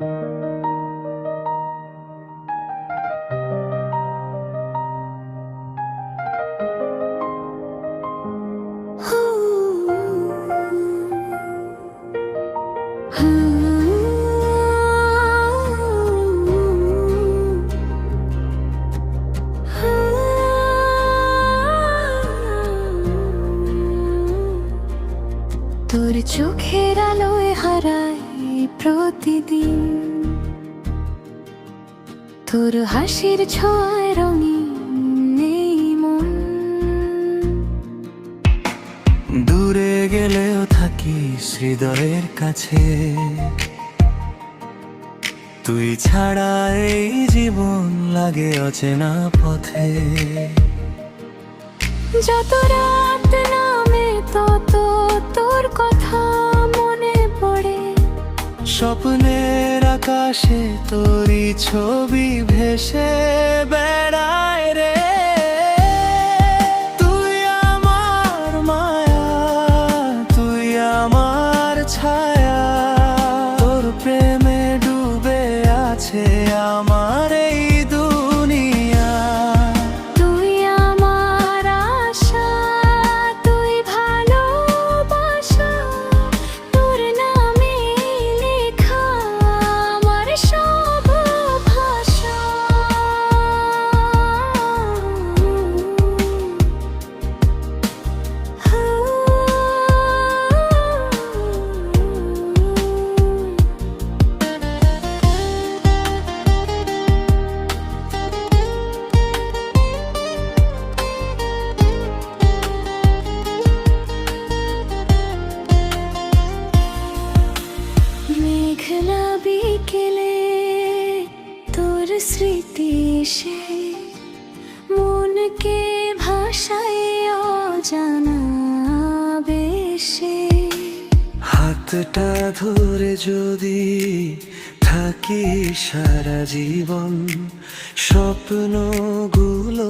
তোর চোখের আলোয় হারাই প্রতিদিন, তোর হাসির ছোঁয়ায় রঙিন এই মন। দূরে গেলেও থাকিস হৃদয়ের কাছে, তুই ছাড়া এই জীবন লাগে অচেনা পথে। যত রাত নামে তত তোর কথা মনে পড়ে, স্বপ্নের আকাশে তোরই ছবি ভেসে বেড়ায় রে। তুই আমার মায়া, তুই আমার ছায়া, তোর প্রেমে ডুবে আছে আমার এই দুনিয়া। তুই আমার আশা, তুই ভালোবাসা, তোর নামে লেখা আমার সব ভাষা। মেঘলা বিকেলে তোর স্মৃতি এসে মনকে ভাষায় অজানা বেশে। হাতটা ধরে যদি থাকি সারা জীবন, স্বপ্নগুলো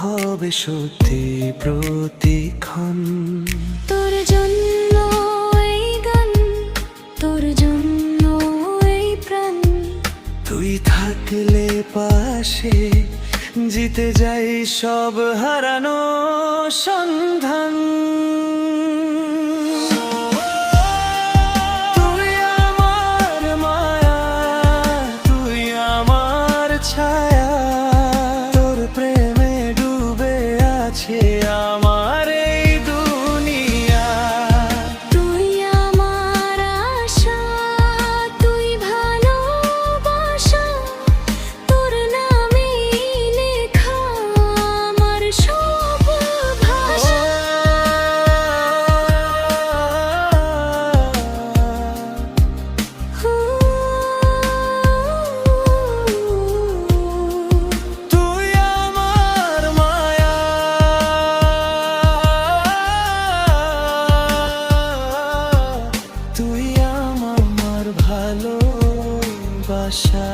হবে সত্যি প্রতিক্ষণ। তোর জন্য এই গান, তোর জন্য এই প্রাণ, তুই থাকলে পাশে জিতে যাই সব হারানো সন্ধান। তুই আমার মায়া, তুই আমার ছায়া, তোর প্রেমে ডুবে আছে আমার এই দুনিয়া। তুই আমার আশা, তুই ভালোবাসা, তোর নামে লেখা আমার সব ভাষা। তুই আমার মায়া, তুই আমার ভালোবাসা।